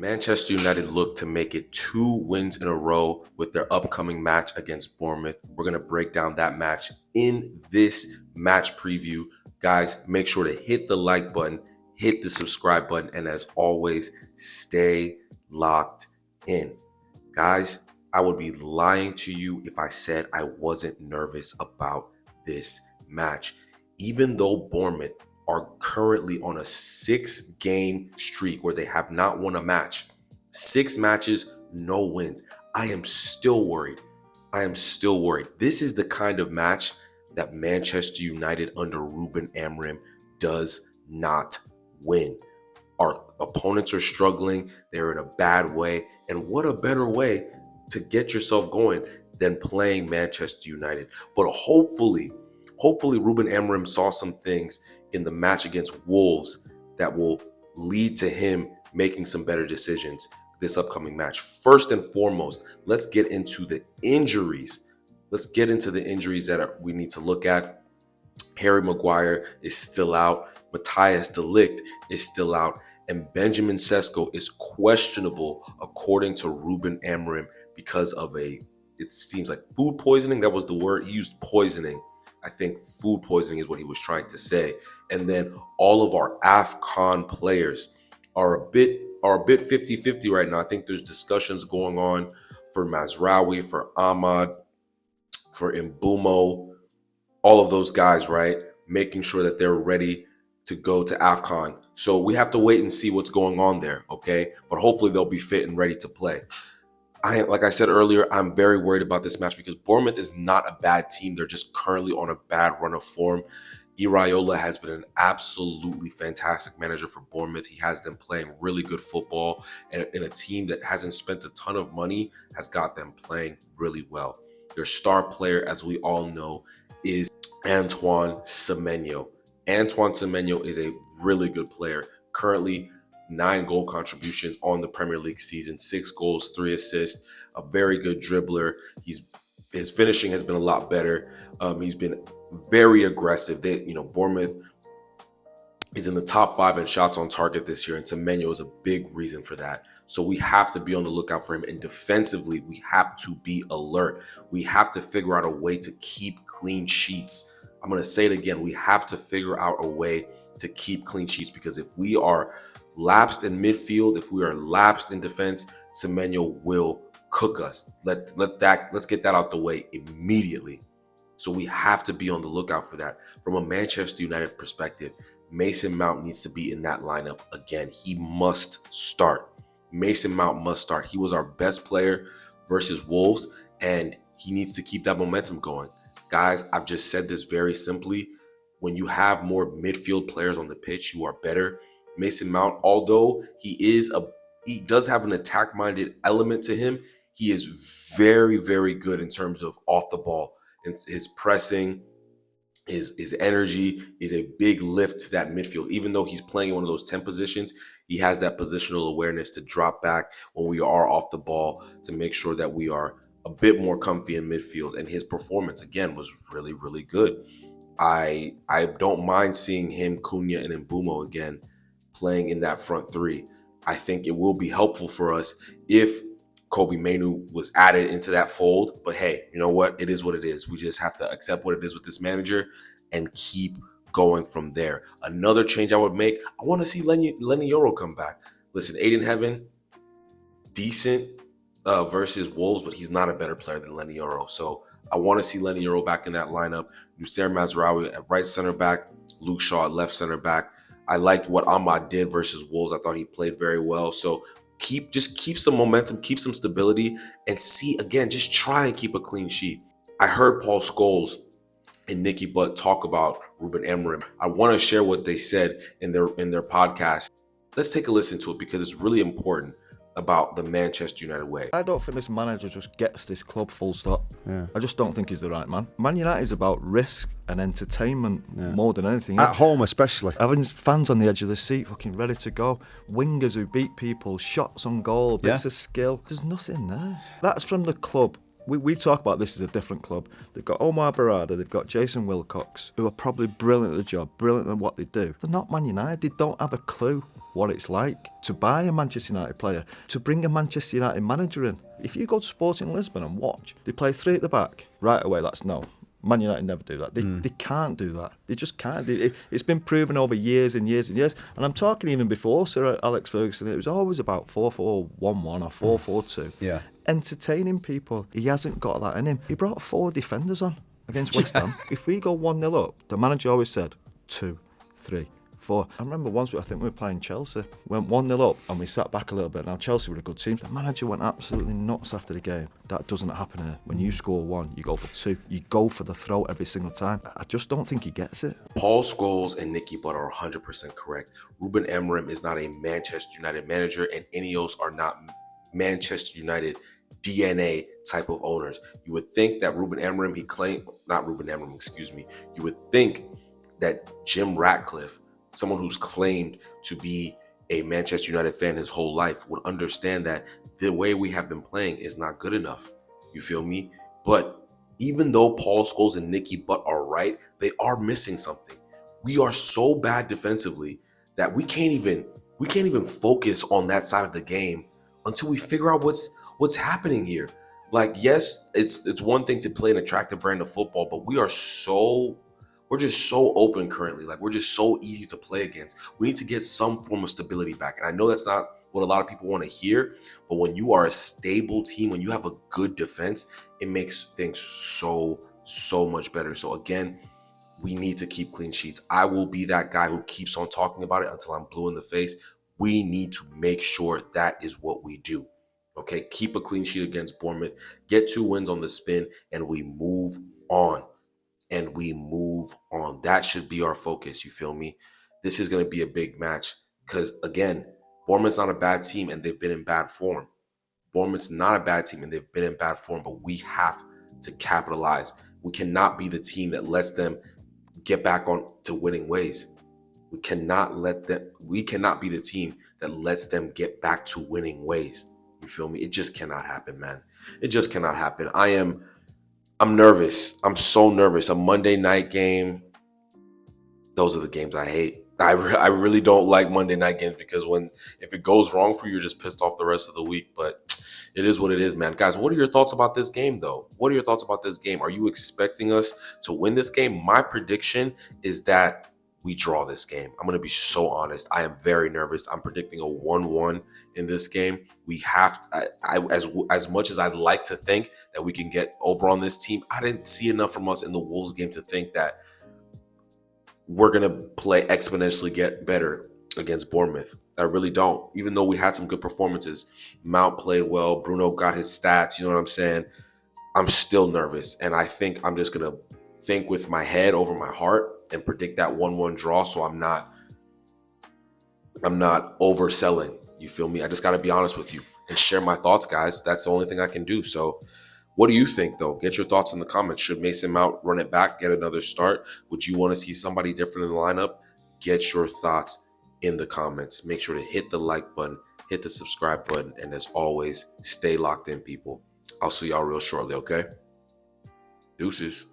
Manchester United look to make it 2 wins in a row with their upcoming match against Bournemouth. We're going to break down that match in this match preview. Guys, make sure to hit the like button, hit the subscribe button, and as always, stay locked in. Guys, I would be lying to you if I said I wasn't nervous about this match. Even though Bournemouth are currently on a 6-game streak where they have not won a match. 6 matches, no wins. I am still worried. This is the kind of match that Manchester United under Ruben Amorim does not win. Our opponents are struggling. They're in a bad way. And what a better way to get yourself going than playing Manchester United. But hopefully Ruben Amorim saw some things in the match against Wolves that will lead to him making some better decisions this upcoming match. First and foremost, let's get into the injuries. That we need to look at. Harry Maguire is still out. Matthias de Ligt is still out. And Benjamin Sesko is questionable according to Ruben Amorim because of it seems like food poisoning. That was the word. He used poisoning. I think food poisoning is what he was trying to say. And then all of our AFCON players are a bit 50-50 right now. I think there's discussions going on for Mazraoui, for Ahmad, for Mbumo, all of those guys, right? Making sure that they're ready to go to AFCON. So we have to wait and see what's going on there, okay? But hopefully they'll be fit and ready to play. Like I said earlier, I'm very worried about this match because Bournemouth is not a bad team. They're just currently on a bad run of form. Iraola has been an absolutely fantastic manager for Bournemouth. He has them playing really good football, and in a team that hasn't spent a ton of money has got them playing really well. Their star player, as we all know, is Antoine Semenyo. Antoine Semenyo is a really good player. Currently, 9 goal contributions on the Premier League season, 6 goals, 3 assists, a very good dribbler. His finishing has been a lot better. He's been very aggressive. Bournemouth is in the top 5 in shots on target this year, and Semenyo is a big reason for that. So we have to be on the lookout for him. And defensively, we have to be alert. We have to figure out a way to keep clean sheets. I'm going to say it again. We have to figure out a way to keep clean sheets, because if we are lapsed in midfield, if we are lapsed in defense, Semenyo will cook us. Let's get that out the way immediately. So we have to be on the lookout for that. From a Manchester United perspective, Mason Mount needs to be in that lineup again. He must start. Mason Mount must start. He was our best player versus Wolves, and he needs to keep that momentum going. Guys, I've just said this very simply. When you have more midfield players on the pitch, you are better. Mason Mount, although he does have an attack-minded element to him, he is very, very good in terms of off the ball. And his pressing, his energy is a big lift to that midfield. Even though he's playing in one of those 10 positions, he has that positional awareness to drop back when we are off the ball to make sure that we are a bit more comfy in midfield. And his performance, again, was really, really good. I don't mind seeing him, Cunha, and Mbumo again playing in that front 3. I think it will be helpful for us if Kobbie Mainoo was added into that fold. But hey, you know what? It is what it is. We just have to accept what it is with this manager and keep going from there. Another change I would make, I want to see Lenny Yoro come back. Listen, Aiden Heaven, decent versus Wolves, but he's not a better player than Lenny Yoro. So I want to see Lenny Yoro back in that lineup. Nusayr Mazraoui at right center back, Luke Shaw at left center back. I liked what Ahmad did versus Wolves. I thought he played very well. So keep some momentum, keep some stability, and just try and keep a clean sheet. I heard Paul Scholes and Nicky Butt talk about Ruben Amorim. I want to share what they said in their podcast. Let's take a listen to it because it's really important about the Manchester United way. I don't think this manager just gets this club full stop. Yeah. I just don't think he's the right man. Man United is about risk and entertainment more than anything. At home especially. Having fans on the edge of the seat fucking ready to go. Wingers who beat people, shots on goal, bits of skill. There's nothing there. That's from the club. We talk about this as a different club. They've got Omar Barada, they've got Jason Wilcox, who are probably brilliant at the job, brilliant at what they do. They're not Man United. They don't have a clue. what it's like to buy a Manchester United player, to bring a Manchester United manager in. If you go to Sporting Lisbon and watch, they play 3 at the back. Right away, that's no. Man United never do that. They can't do that. They just can't. It's been proven over years and years and years. And I'm talking even before Sir Alex Ferguson. It was always about 4-4-1-1 or 4-4-2. Yeah. Entertaining people. He hasn't got that in him. He brought 4 defenders on against West Ham. If we go 1-0 up, the manager always said 2, 3, 4. I remember once I think we were playing Chelsea. Went 1-0 up and we sat back a little bit. Now Chelsea were a good team. The manager went absolutely nuts after the game. That doesn't happen here. When you score 1, you go for 2. You go for the throat every single time. I just don't think he gets it. Paul Scholes and Nicky Butt are 100% correct. Ruben Amorim is not a Manchester United manager, and Ineos are not Manchester United DNA type of owners. You would think that Ruben Amorim, you would think that Jim Ratcliffe, someone who's claimed to be a Manchester United fan his whole life, would understand that the way we have been playing is not good enough. You feel me? But even though Paul Scholes and Nicky Butt are right, they are missing something. We are so bad defensively that we can't even focus on that side of the game until we figure out what's happening here. Like, yes, it's one thing to play an attractive brand of football, but we're just so open currently. Like, we're just so easy to play against. We need to get some form of stability back. And I know that's not what a lot of people want to hear, but when you are a stable team, when you have a good defense, it makes things so much better. So again, we need to keep clean sheets. I will be that guy who keeps on talking about it until I'm blue in the face. We need to make sure that is what we do. Okay, keep a clean sheet against Bournemouth, get 2 wins on the spin, and we move on. That should be our focus, you feel me? This is going to be a big match because, again, Bournemouth's not a bad team and they've been in bad form. Bournemouth's not a bad team and they've been in bad form, but we have to capitalize. We cannot be the team that lets them get back on to winning ways. We cannot be the team that lets them get back to winning ways. You feel me? It just cannot happen, man. It just cannot happen. I'm nervous. I'm so nervous. A Monday night game. Those are the games I hate. I really don't like Monday night games because if it goes wrong for you, you're just pissed off the rest of the week. But it is what it is, man. Guys, what are your thoughts about this game, though? What are your thoughts about this game? Are you expecting us to win this game? My prediction is that we draw this game. I'm going to be so honest. I am very nervous. I'm predicting a 1-1 in this game. We have to, as much as I'd like to think that we can get over on this team, I didn't see enough from us in the Wolves game to think that we're going to play exponentially get better against Bournemouth. I really don't. Even though we had some good performances, Mount played well, Bruno got his stats, you know what I'm saying? I'm still nervous, and I think I'm just going to think with my head over my heart and predict that 1-1 draw, so I'm not overselling. You feel me? I just got to be honest with you and share my thoughts, guys. That's the only thing I can do. So what do you think, though? Get your thoughts in the comments. Should Mason Mount run it back, get another start? Would you want to see somebody different in the lineup? Get your thoughts in the comments. Make sure to hit the like button, hit the subscribe button, and as always, stay locked in, people. I'll see y'all real shortly, okay? Deuces.